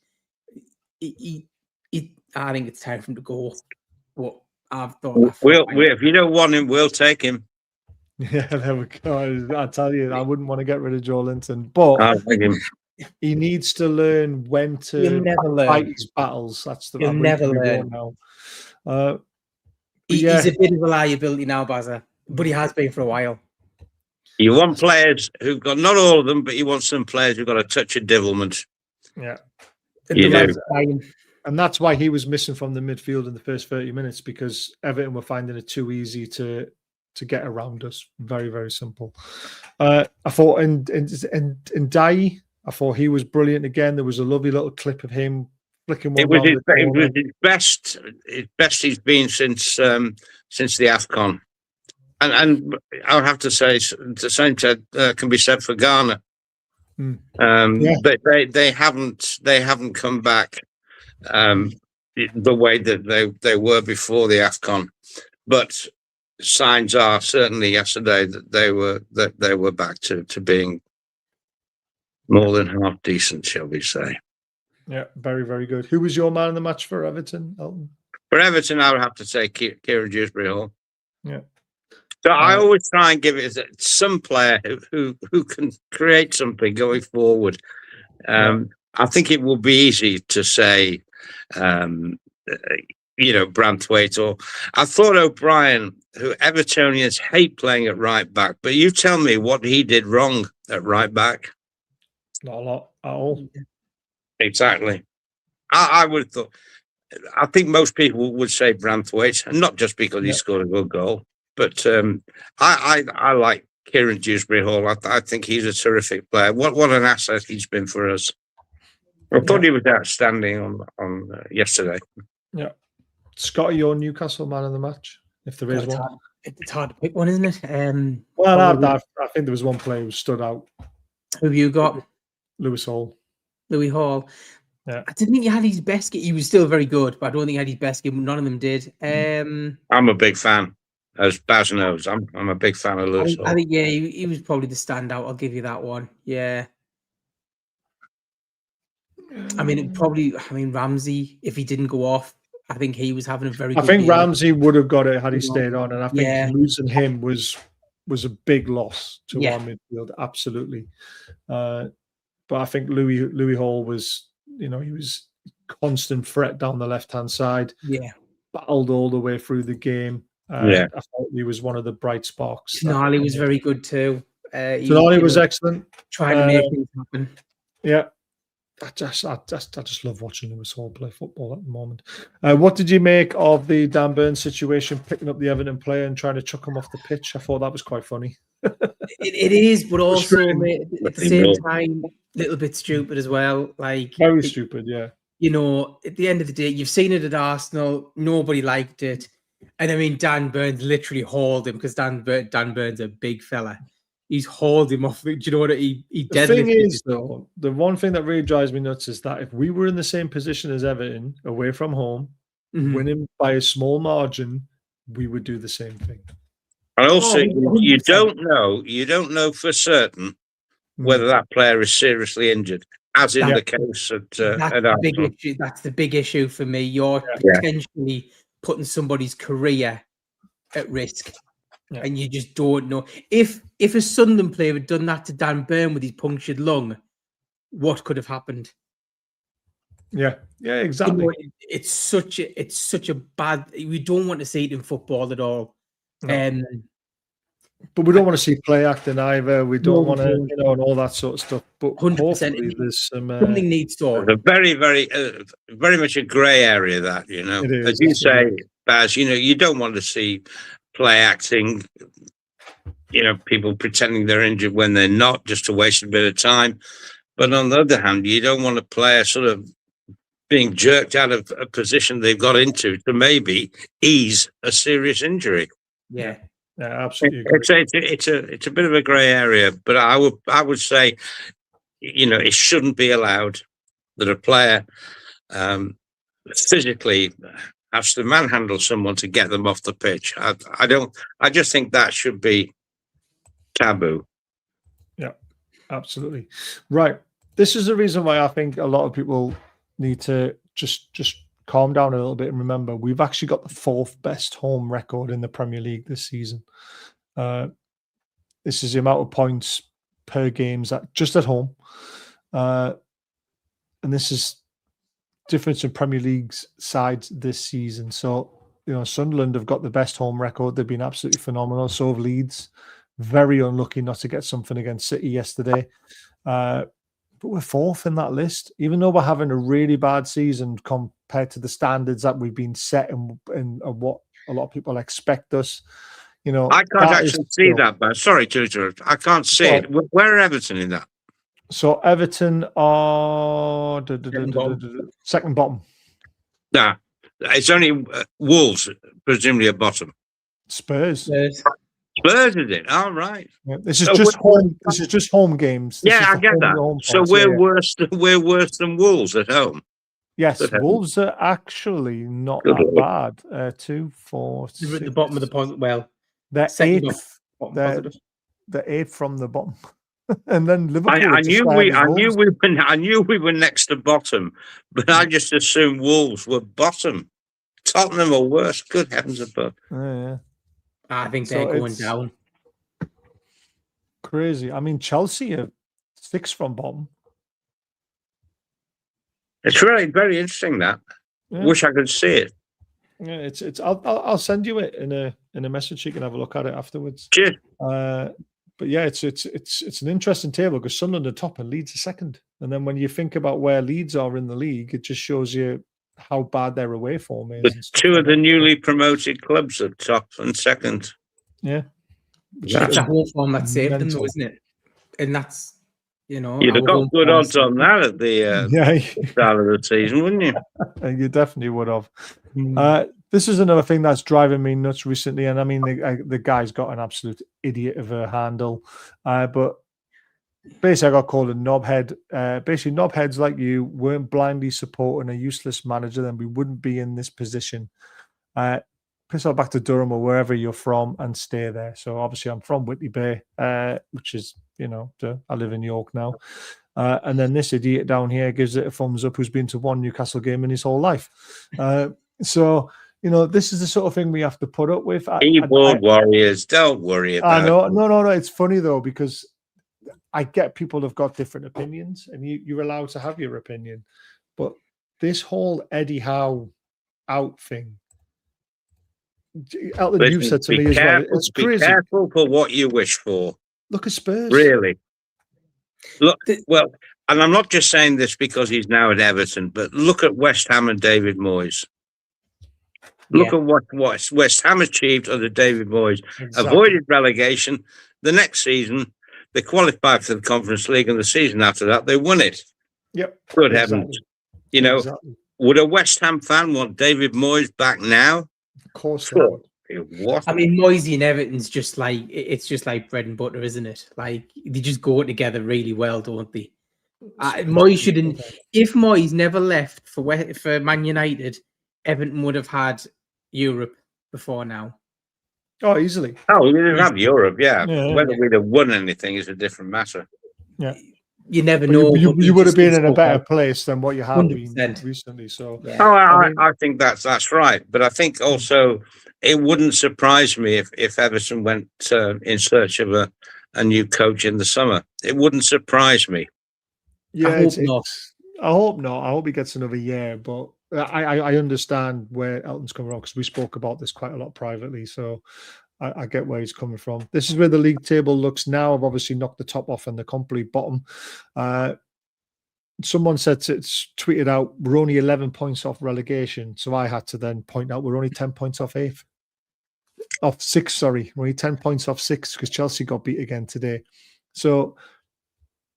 I think it's time for him to go. But I've thought, if you don't want him, we'll take him. Yeah, there we go. I tell you, I wouldn't want to get rid of Joe Linton, but he needs to learn when to fight his battles. That's the He'll never learn now. He's a bit of a liability now, Bazza, but he has been for a while. You want players who've got, not all of them, but you want some players who've got a touch of devilment. Yeah. You do. And that's why he was missing from the midfield in the first 30 minutes, because Everton were finding it too easy to get around us. Very, very simple. I thought, and Dai, I thought he was brilliant again. There was a lovely little clip of him flicking one. It was his best he's been since the AFCON. And I would have to say the same can be said for Ghana. They haven't come back the way that they were before the AFCON. But signs are certainly yesterday that they were back to being more than half decent, shall we say. Yeah, very, very good. Who was your man in the match for Everton, Elton? For Everton, I would have to say Kieran Dewsbury-Hall. Yeah. So I always try and give it some player who can create something going forward. I think it will be easy to say, Branthwaite, or I thought O'Brien, who Evertonians hate playing at right back, but you tell me what he did wrong at right back. Not a lot at all. Exactly. I would have thought. I think most people would say Branthwaite, and not just because he scored a good goal, but I like Kieran Dewsbury-Hall. I think he's a terrific player. What an asset he's been for us. I thought he was outstanding on yesterday. Yeah. Scotty, your Newcastle man of the match, if there is one. It's hard to pick one, isn't it? I think there was one player who stood out. Who have you got? Louis Hall. Louis Hall. Yeah. I didn't think he had his best game. He was still very good, but I don't think he had his best game. None of them did. I'm a big fan, as Baz knows. I'm a big fan of Louis Hall. I think, yeah, he was probably the standout. I'll give you that one. Yeah. I mean, Ramsey, if he didn't go off, I think he was having a very good game. Ramsey would have got it had he stayed on, and I think losing him was a big loss to our midfield, absolutely. But I think Louis Hall was, he was constant threat down the left-hand side. Yeah. Battled all the way through the game. I thought he was one of the bright sparks. Tonali was very good too. Tonali was excellent. Trying to make things happen. Yeah. I just love watching Louis Hall play football at the moment. What did you make of the Dan Burns situation, picking up the Everton player and trying to chuck him off the pitch? I thought that was quite funny. It is, but also at the same time, a little bit stupid as well. Like very stupid, yeah. At the end of the day, you've seen it at Arsenal. Nobody liked it, and I mean, Dan Burns literally hauled him because Dan Burns a big fella. He's hauled him off. Do you know what he deadlifted? The thing is, though, the one thing that really drives me nuts is that if we were in the same position as Everton, away from home, winning by a small margin, we would do the same thing. And also, you don't know for certain whether that player is seriously injured, as in the case at Arsenal. That's the big issue for me. You're potentially putting somebody's career at risk. Yeah. And you just don't know. If a Sunderland player had done that to Dan Burn with his punctured lung, what could have happened? Yeah, exactly. It's such a bad. We don't want to see it in football at all. No. But we don't want to see play acting either. We don't want to, and all that sort of stuff. But 100%, there's something needs to. It's a very, very, very much a grey area. That as you say, Baz, you don't want to see play acting, people pretending they're injured when they're not, just to waste a bit of time. But on the other hand, you don't want a player sort of being jerked out of a position they've got into to maybe ease a serious injury. Yeah, absolutely. It's a bit of a grey area, but I would say, it shouldn't be allowed that a player physically has to manhandle someone to get them off the pitch. I just think that should be taboo. Yeah, absolutely. Right. This is the reason why I think a lot of people need to just calm down a little bit and remember we've actually got the 4th best home record in the Premier League this season. This is the amount of points per games just at home. And this is difference in Premier League's sides this season. So, Sunderland have got the best home record. They've been absolutely phenomenal. So have Leeds. Very unlucky not to get something against City yesterday. But we're 4th in that list, even though we're having a really bad season compared to the standards that we've been set and what a lot of people expect us. I can't actually see that, but sorry to interrupt. I can't see it. Where are Everton in that? So Everton are second bottom. Nah, it's only Wolves, presumably at bottom. Spurs, is it? All right. Yeah, this is just home. This is just home games. I get that. So we're worse than Wolves at home. Yes, Good heavens. Wolves are actually not Good that Lord. bad. 2, 4, They're at the 6. bottom of the positive. Well, They're second eighth. bottom They're, positive. they're eighth from the bottom. And then Liverpool are just I ahead as knew Wolves. I knew we were next to bottom, but I just assumed Wolves were bottom. Tottenham are worse. Good heavens above. Yeah. I think So they're going it's down. crazy. I mean, Chelsea are 6 from bottom. It's really very interesting. That Yeah. wish I could see it. Yeah, it's. I'll send you it in a message. You can have a look at it afterwards. Cheers. But yeah, it's an interesting table because Sunderland are top and Leeds are second. And then when you think about where Leeds are in the league, it just shows you how bad their away form is. But and stuff two like of the that. newly promoted clubs are top and second. Yeah, It's a home form that saved them, though, mental. isn't it? And that's, You'd our have got home good form odds on that at the Yeah, start of the season, wouldn't you? you definitely would have. This is another thing that's driving me nuts recently, and I mean the guy's got an absolute idiot of a handle, but basically I got called a knobhead. Basically, knobheads like you weren't blindly supporting a useless manager, then we wouldn't be in this position. Piss off back to Durham or wherever you're from and stay there. So obviously I'm from Whitley Bay, which is, I live in York now. And then this idiot down here gives it a thumbs up who's been to one Newcastle game in his whole life. So, this is the sort of thing we have to put up with. Keyboard warriors, don't worry about it. No. It's funny, though, because I get people have got different opinions and you're allowed to have your opinion. But this whole Eddie Howe out thing, Elton, Listen, you've said to me as well, it's crazy. Be careful for what you wish for. Look at Spurs. Really. Look, well, and I'm not just saying this because he's now at Everton, but look at West Ham and David Moyes. Look at what West Ham achieved under David Moyes. Exactly. Avoided relegation. The next season, they qualified for the Conference League, and the season after that, they won it. Yep. Good heavens. Would a West Ham fan want David Moyes back now? Of course they would. What? I mean, Moyes and Everton's just like, it's just like bread and butter, isn't it? Like, they just go together really well, don't they? Moyes shouldn't. If Moyes never left for Man United, Everton would have had Europe before now. Oh, easily. Oh, we didn't have Europe, yeah. Whether we'd have won anything is a different matter. Yeah. You never know. You would have been in a better place than what you have 100%. been recently. So, I think that's right. But I think also it wouldn't surprise me if Everton went in search of a new coach in the summer. It wouldn't surprise me. Yeah, I hope not. I hope not. I hope he gets another year. But I understand where Elton's coming from because we spoke about this quite a lot privately. So I get where he's coming from. This is where the league table looks now. I've obviously knocked the top off and the complete bottom. Someone said it's tweeted out, we're only 11 points off relegation. So I had to then point out we're only 10 points off eighth. Off six, sorry. We're only 10 points off six because Chelsea got beat again today. So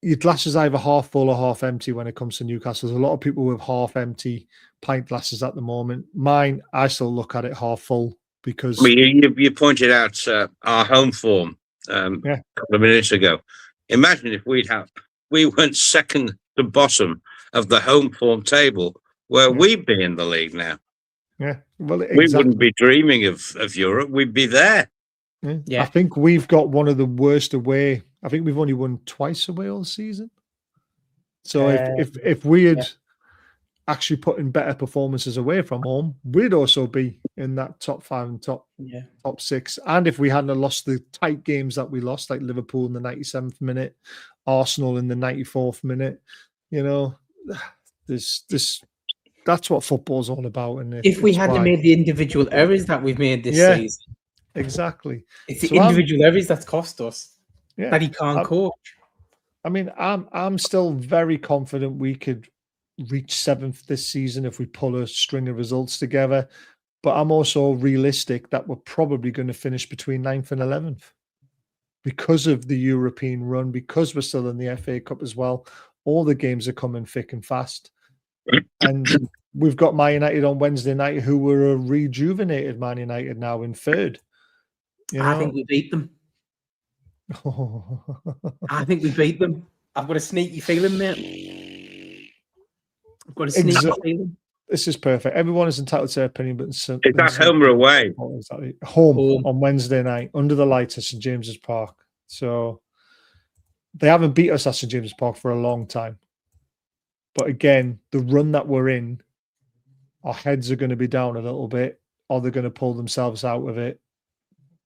your glass is either half full or half empty when it comes to Newcastle. There's a lot of people with half empty pint glasses at the moment. Mine, I still look at it half full. Because you pointed out our home form a couple of minutes ago. Imagine if we went second to bottom of the home form table, where we'd be in the league now. Yeah, well, exactly. We wouldn't be dreaming of Europe. We'd be there. Yeah. I think we've got one of the worst away. I think we've only won twice away all season. So if we had actually put in better performances away from home, we'd also be in that top 5 and top 6. And if we hadn't lost the tight games that we lost, like Liverpool in the 97th minute, Arsenal in the 94th minute, that's what football's all about. And if we hadn't made the individual errors that we've made this season, exactly, it's the individual errors that's cost us that he can't coach. I mean, I'm still very confident we could reach 7th this season if we pull a string of results together. But I'm also realistic that we're probably going to finish between 9th and 11th because of the European run, because we're still in the FA Cup as well. All the games are coming thick and fast. And we've got Man United on Wednesday night, who were a rejuvenated Man United now in 3rd. I think we beat them. I think we beat them. I've got a sneaky feeling, mate. Got a sneaky feeling. This is perfect. Everyone is entitled to their opinion, but Is that home or away? Exactly. Home on Wednesday night under the lights at St James's Park. So they haven't beat us at St James's Park for a long time. But again, the run that we're in, our heads are going to be down a little bit, or they're going to pull themselves out of it.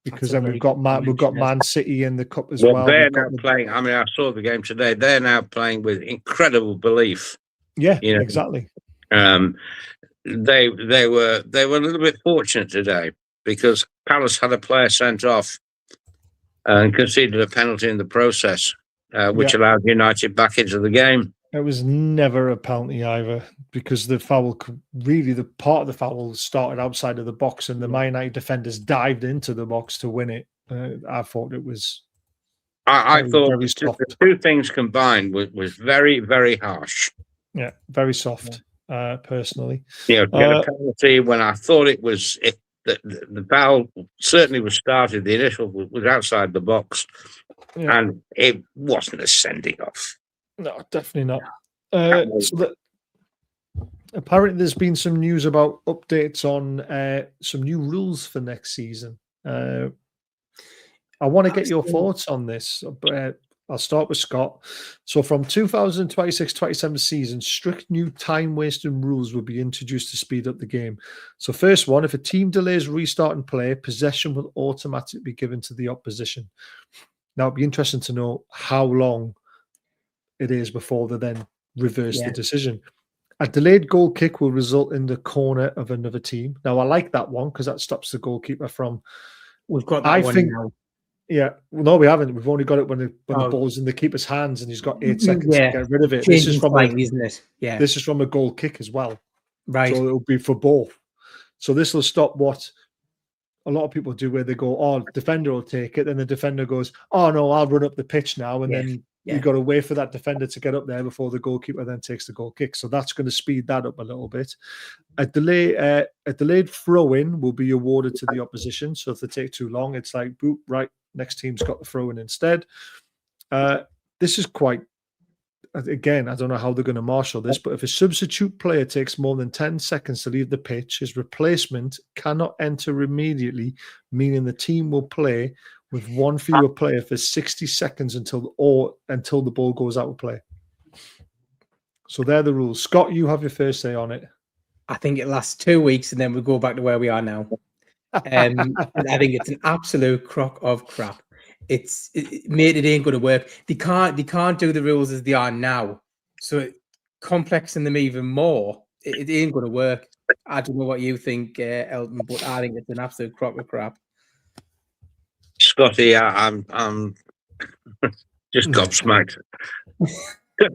Because then we've got Man City in the cup as well. They're now playing. I mean, I saw the game today. They're now playing with incredible belief. Yeah, exactly. They were a little bit fortunate today because Palace had a player sent off and conceded a penalty in the process, which allowed United back into the game. It was never a penalty either, because the foul, really the part of the foul started outside of the box and the Man United defenders dived into the box to win it. I thought it was I thought the two things combined was very, very harsh. Yeah, very soft, personally. To get a penalty when I thought it was, the foul certainly was started, the initial was outside the box, and it wasn't a sending off. No, definitely not. Apparently there's been some news about updates on some new rules for next season. I want to get your thoughts on this, but I'll start with Scott. So from 2026-27 season, strict new time-wasting rules will be introduced to speed up the game. So first one, if a team delays restarting play, possession will automatically be given to the opposition. Now, it'd be interesting to know how long it is before they then reverse the decision. A delayed goal kick will result in the corner of another team. Now, I like that one because that stops the goalkeeper from... We've got that one now. Yeah, well, no, we haven't. We've only got it when the ball's in the keeper's hands and he's got 8 seconds to get rid of it. This is from isn't it? Yeah. This is from a goal kick as well. Right. So it'll be for both. So this will stop what a lot of people do, where they go, "Oh, defender will take it," then the defender goes, "Oh no, I'll run up the pitch now," and then you've got to wait for that defender to get up there before the goalkeeper then takes the goal kick. So that's going to speed that up a little bit. A delayed throw-in will be awarded to the opposition. So if they take too long, it's like, boop, right, next team's got the throw-in instead. This is quite, again, I don't know how they're going to marshal this, but if a substitute player takes more than 10 seconds to leave the pitch, his replacement cannot enter immediately, meaning the team will play with one fewer player for 60 seconds until the ball goes out of play. So they're the rules. Scott, you have your first say on it. I think it lasts 2 weeks and then we go back to where we are now. I think it's an absolute crock of crap. It ain't going to work. They can't do the rules as they are now. So complexing them even more, it ain't going to work. I don't know what you think, Elton, but I think it's an absolute crock of crap. Scotty, I'm just gobsmacked.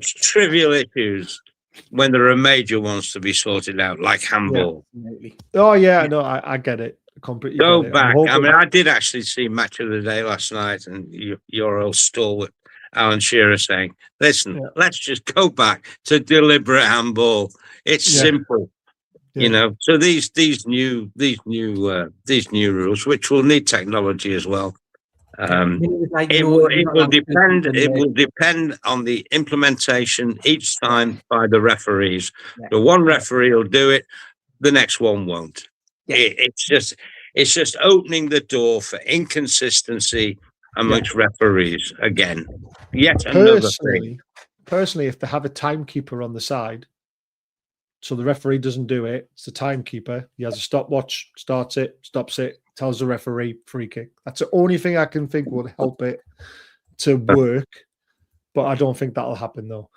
Trivial issues when there are major ones to be sorted out, like handball. Yeah, oh yeah, no, I get it. Completely. Go back. I mean, I did actually see Match of the Day last night, and your old stalwart Alan Shearer saying, "Listen, let's just go back to deliberate handball. It's simple." So these new rules, which will need technology as well. It will depend on the implementation each time by the referees. The one referee will do it, the next one won't. It's just opening the door for inconsistency amongst referees again. Yet another thing. Personally, if they have a timekeeper on the side, so the referee doesn't do it, it's the timekeeper. He has a stopwatch, starts it, stops it, tells the referee, free kick. That's the only thing I can think would help it to work, but I don't think that'll happen though.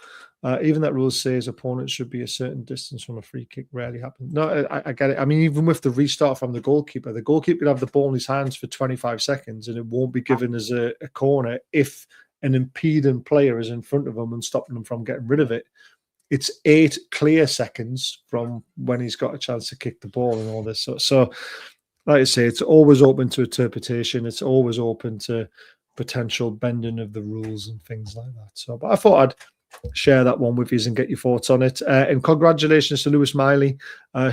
Even that rule says opponents should be a certain distance from a free kick. Rarely happens. No, I get it. I mean, even with the restart from the goalkeeper could have the ball in his hands for 25 seconds and it won't be given as a corner if an impeding player is in front of him and stopping them from getting rid of it. It's 8 clear seconds from when he's got a chance to kick the ball and all this. So like I say, it's always open to interpretation. It's always open to potential bending of the rules and things like that. So, but I thought I'd share that one with you and get your thoughts on it. And congratulations to Lewis Miley,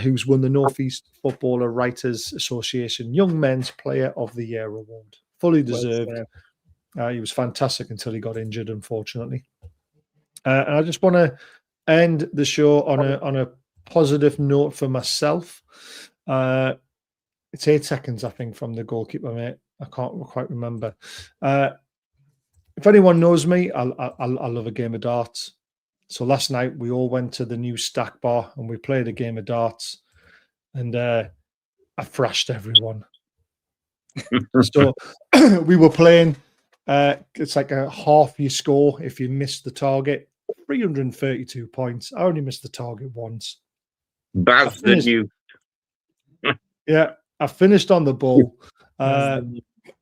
who's won the North East Footballer Writers Association Young Men's Player of the Year award. Fully deserved. He was fantastic until he got injured, unfortunately. And I just want to end the show on a positive note for myself. It's 8 seconds, I think, from the goalkeeper, mate. I can't quite remember. If anyone knows me, I love a game of darts. So last night we all went to the new Stack Bar and we played a game of darts, and I thrashed everyone. So we were playing. It's like a half your score if you miss the target. 332 points. I only missed the target once. Baz the new. Yeah, I finished on the ball.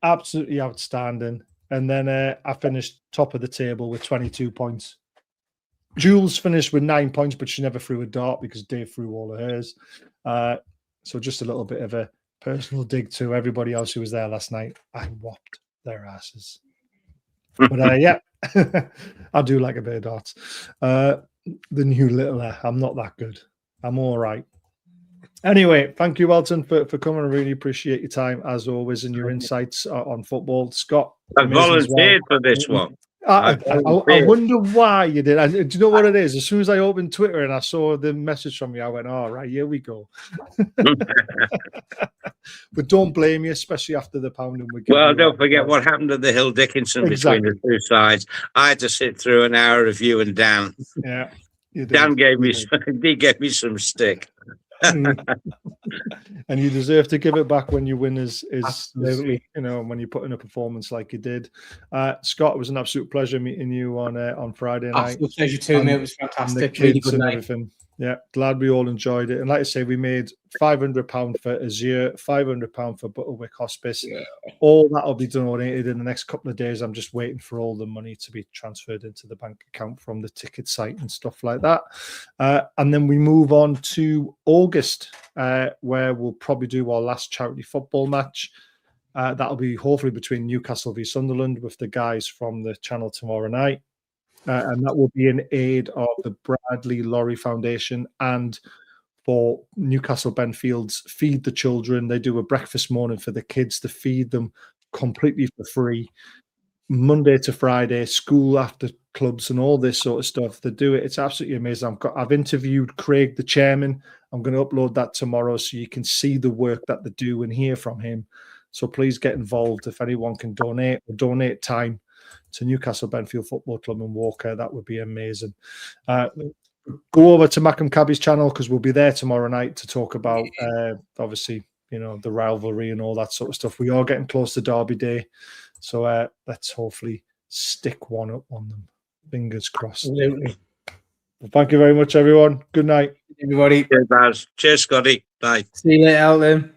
Absolutely outstanding. And then I finished top of the table with 22 points. Jules finished with 9 points, but she never threw a dart because Dave threw all of hers. So just a little bit of a personal dig to everybody else who was there last night. I whopped their asses. But yeah, I do like a bit of darts. The new littler, I'm not that good. I'm all right. Anyway, thank you, Elton, for coming. I really appreciate your time, as always, and your insights on football. Scott, I volunteered for this one. I wonder why you did. Do you know what it is? As soon as I opened Twitter and I saw the message from you, I went, all right, here we go. But don't blame you, especially after the pounding. Well, don't forget what happened to the Hill Dickinson between the two sides. I had to sit through an hour of you and Dan. Yeah. Dan gave me some stick. And you deserve to give it back when you win is you know, when you put in a performance like you did. Scott, it was an absolute pleasure meeting you on Friday night. Absolute pleasure too, mate. It was fantastic. Really good night. Everything. Yeah, glad we all enjoyed it. And like I say, we made £500 for Azure, £500 for Butterwick Hospice. Yeah. All that'll be donated in the next couple of days. I'm just waiting for all the money to be transferred into the bank account from the ticket site and stuff like that. And then we move on to August, where we'll probably do our last charity football match. That'll be hopefully between Newcastle v Sunderland with the guys from the channel tomorrow night. And that will be in aid of the Bradley Laurie Foundation and for Newcastle Benfield's Feed the Children. They do a breakfast morning for the kids to feed them completely for free. Monday to Friday, school after clubs and all this sort of stuff. They do it. It's absolutely amazing. I've interviewed Craig, the chairman. I'm going to upload that tomorrow so you can see the work that they do and hear from him. So please get involved. If anyone can donate time to Newcastle Benfield Football Club and Walker, that would be amazing. Go over to Macam Cabby's channel because we'll be there tomorrow night to talk about obviously, you know, the rivalry and all that sort of stuff. We are getting close to Derby Day, so let's hopefully stick one up on them. Fingers crossed. Absolutely. Well, thank you very much, everyone. Good night, everybody. Cheers, Scotty. Bye. See you later, Alan.